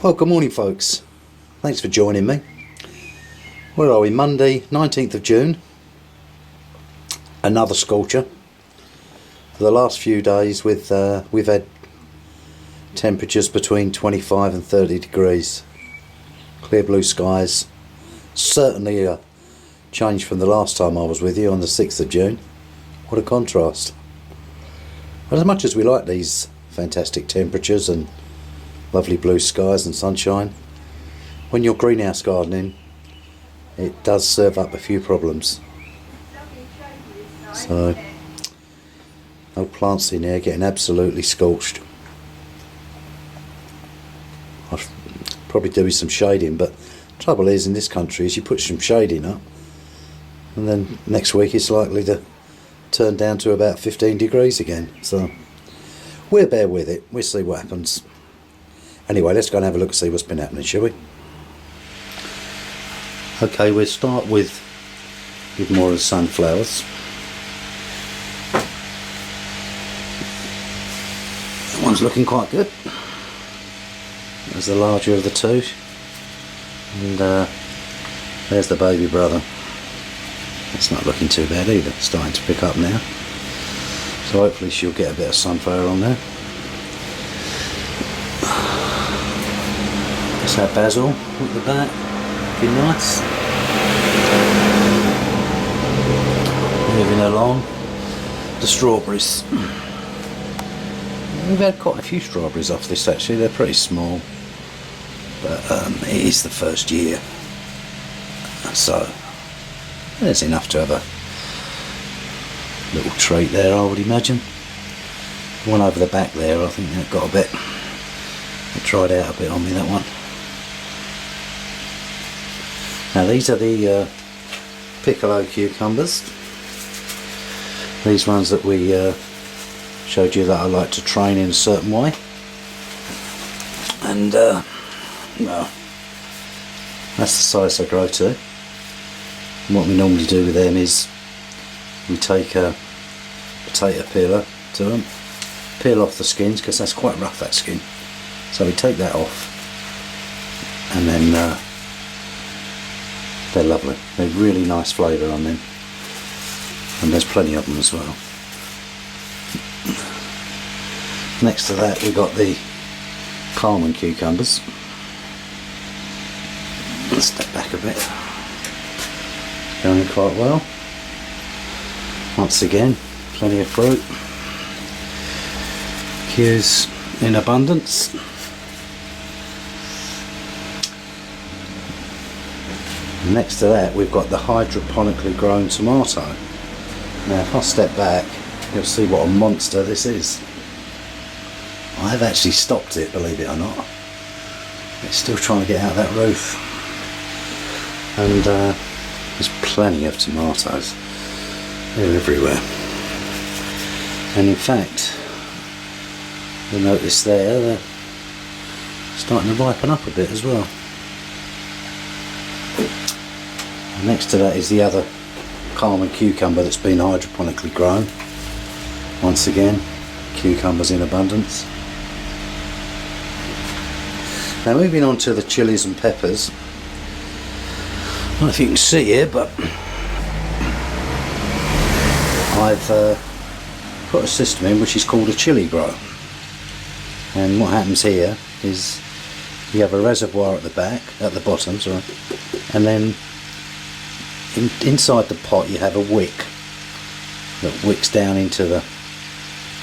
Well, good morning folks, thanks for joining me. Where are we? Monday 19th of June. Another scorcher. For the last few days we've had temperatures between 25 and 30 degrees. Clear blue skies. Certainly a change from the last time I was with you on the 6th of June. What a contrast. But as much as we like these fantastic temperatures and lovely blue skies and sunshine, when you're greenhouse gardening it does serve up a few problems. So no plants in here getting absolutely scorched. I'll probably do with some shading, but the trouble is in this country is you put some shading up and then next week it's likely to turn down to about 15 degrees again. So we'll bear with it, we'll see what happens. Anyway, let's go and have a look and see what's been happening, shall we? Okay, we'll start with more of the sunflowers. That one's looking quite good. There's the larger of the two. And there's the baby brother. It's not looking too bad either, it's starting to pick up now. So hopefully she'll get a bit of sunflower on there. That's our basil at the back, looking nice. Moving along, the strawberries. We've had quite a few strawberries off this actually, they're pretty small. But it is the first year. So there's enough to have a little treat there, I would imagine. One over the back there, I think that got a bit, it dried out a bit on me, that one. Now these are the piccolo cucumbers. These ones that we showed you that I like to train in a certain way. And well, that's the size they grow to. And what we normally do with them is we take a potato peeler to them, peel off the skins because that's quite rough, that skin. So we take that off and then they're lovely. They're really nice flavour on them, and there's plenty of them as well. Next to that we've got the Carmen cucumbers. Let's step back a bit. Going quite well. Once again, plenty of fruit. Cues in abundance. Next to that we've got the hydroponically grown tomato. Now if I step back you'll see what a monster this is. I have actually stopped it, believe it or not. It's still trying to get out of that roof. And there's plenty of tomatoes. They're everywhere. And in fact, you'll notice there, they're starting to ripen up a bit as well. And next to that is the other Carmen cucumber that's been hydroponically grown. Once again, cucumbers in abundance. Now moving on to the chilies and peppers. I don't know if you can see here, but I've put a system in which is called a chili grow. And what happens here is you have a reservoir at the bottom, sorry, and then inside the pot you have a wick that wicks down into the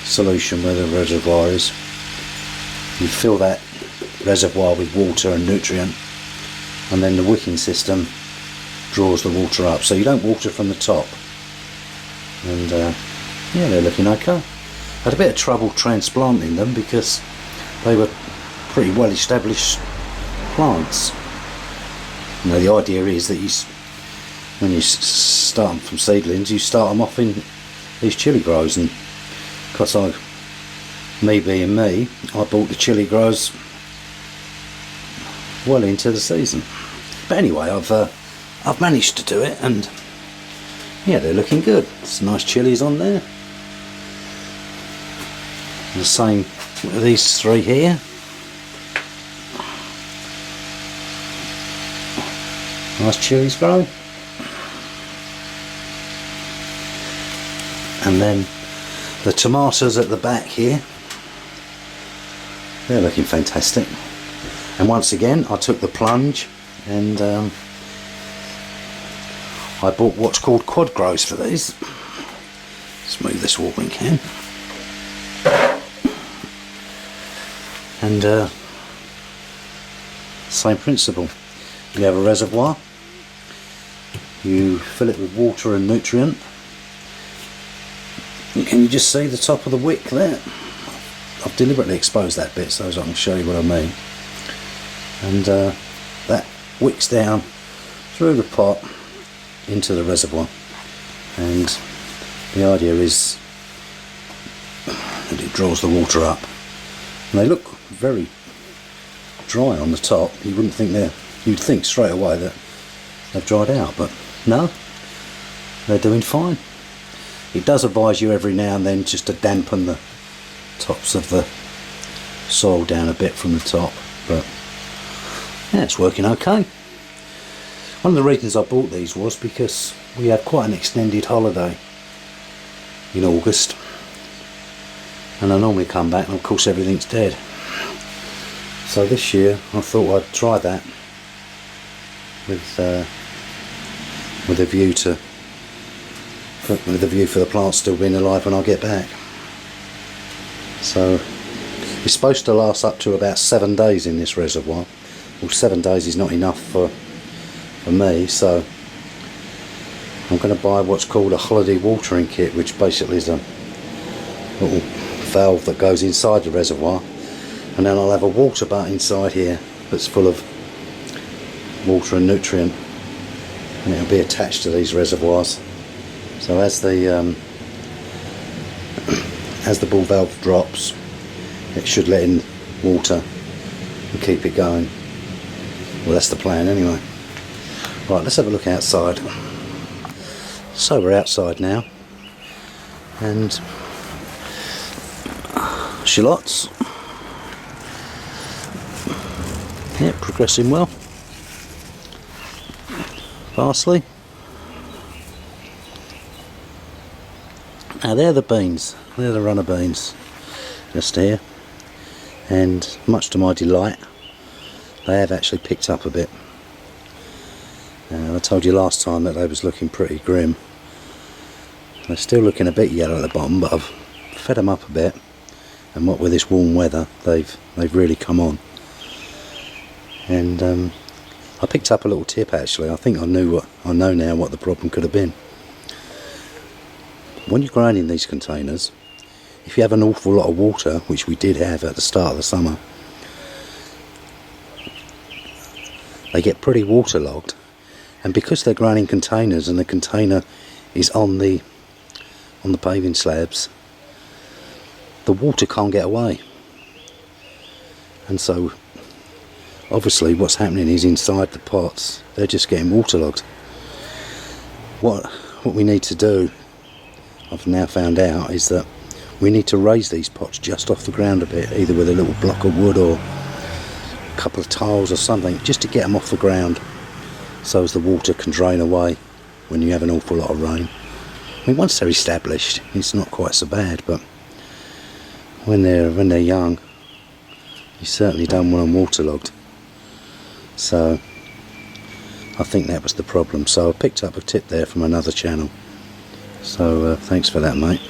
solution where the reservoir is. You fill that reservoir with water and nutrient, and then the wicking system draws the water up, so you don't water from the top. And yeah, they're looking okay. I had a bit of trouble transplanting them because they were pretty well established plants. You know, the idea is that when you start them from seedlings, you start them off in these chili grows, and because me being me, I bought the chili grows well into the season. But anyway, I've managed to do it, and yeah, they're looking good. Some nice chilies on there. The same with these three here. Nice chilies growing. And then the tomatoes at the back here, they're looking fantastic. And once again I took the plunge and I bought what's called quad grows for these. Let's move this watering can. And same principle. You have a reservoir, you fill it with water and nutrient. Can you just see the top of the wick there? I've deliberately exposed that bit so I can show you what I mean. And that wicks down through the pot into the reservoir, and the idea is that it draws the water up. And they look very dry on the top. You wouldn't think you'd think straight away that they've dried out, but no, they're doing fine. It does advise you every now and then just to dampen the tops of the soil down a bit from the top, but yeah, it's working okay. One of the reasons I bought these was because we had quite an extended holiday in August, and I normally come back and of course everything's dead. So this year I thought I'd try that with a view for the plants still being alive when I get back. So it's supposed to last up to about 7 days in this reservoir. Well, 7 days is not enough for me, so I'm going to buy what's called a holiday watering kit, which basically is a little valve that goes inside the reservoir, and then I'll have a water butt inside here that's full of water and nutrient, and it'll be attached to these reservoirs. So as the ball valve drops, it should let in water and keep it going. Well, that's the plan anyway. Right, let's have a look outside. So we're outside now, and shallots, yeah, progressing well. Parsley. Now they're the beans, they're the runner beans, just here, and much to my delight they have actually picked up a bit. I told you last time that they was looking pretty grim. They're still looking a bit yellow at the bottom, but I've fed them up a bit, and what with this warm weather they've really come on. And I picked up a little tip actually. I think I know now what the problem could have been. When you're growing in these containers, if you have an awful lot of water, which we did have at the start of the summer, they get pretty waterlogged, and because they're grown in containers and the container is on the paving slabs, the water can't get away, and so obviously what's happening is inside the pots they're just getting waterlogged. What we need to do, I've now found out, is that we need to raise these pots just off the ground a bit, either with a little block of wood or a couple of tiles or something, just to get them off the ground so as the water can drain away when you have an awful lot of rain. I mean, once they're established it's not quite so bad, but when they're young you certainly don't want them waterlogged. So I think that was the problem. So I picked up a tip there from another channel. So thanks for that, mate.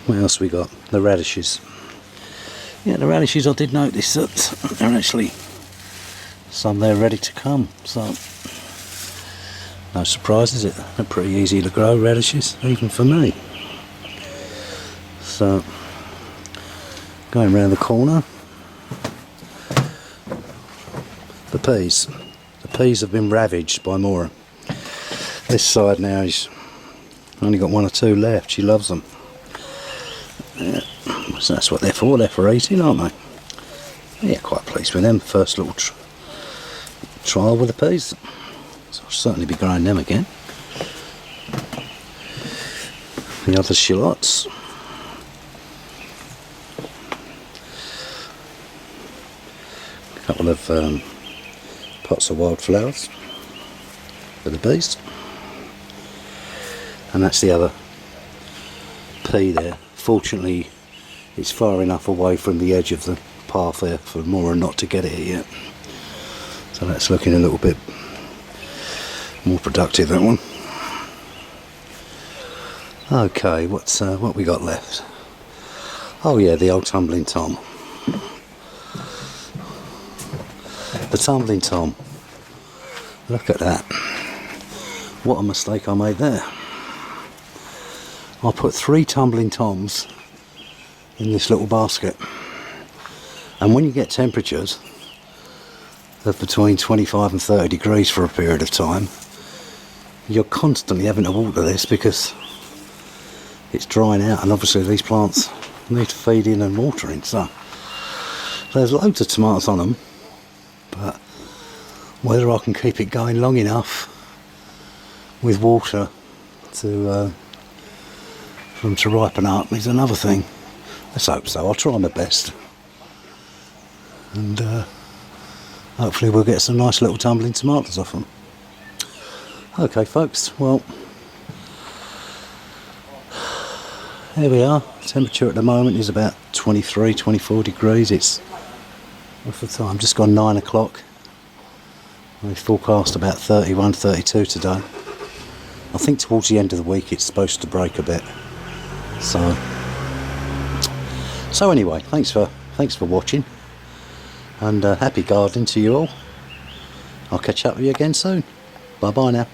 What else we got? The radishes. Yeah, the radishes, I did notice that they're actually some there ready to come. So no surprise, is it? They're pretty easy to grow, radishes, even for me. So going round the corner, the peas. The peas have been ravaged by Mora. This side now is only got 1 or 2 left. She loves them. Yeah. So that's what they're for. They're for eating, aren't they? Yeah, quite pleased with them. First little trial with the peas. So I'll certainly be growing them again. The other shallots. A couple of pots of wildflowers for the bees. And that's the other pea there. Fortunately, it's far enough away from the edge of the path there for Maura not to get it yet. So that's looking a little bit more productive, that one. Okay, what we got left? Oh yeah, the old tumbling tom. The tumbling tom. Look at that. What a mistake I made there. I put 3 tumbling toms in this little basket. And when you get temperatures of between 25 and 30 degrees for a period of time, you're constantly having to water this because it's drying out, and obviously these plants need to feed in and watering. So there's loads of tomatoes on them, but whether I can keep it going long enough with water to for them to ripen up is another thing. Let's hope so. I'll try my best, and hopefully we'll get some nice little tumbling tomatoes off them. Okay folks, well, here we are. Temperature at the moment is about 23, 24 degrees. It's, what's the time? Just gone 9 o'clock. We forecast about 31, 32 today. I think towards the end of the week it's supposed to break a bit. So anyway, thanks for watching, and happy gardening to you all. I'll catch up with you again soon. Bye bye now.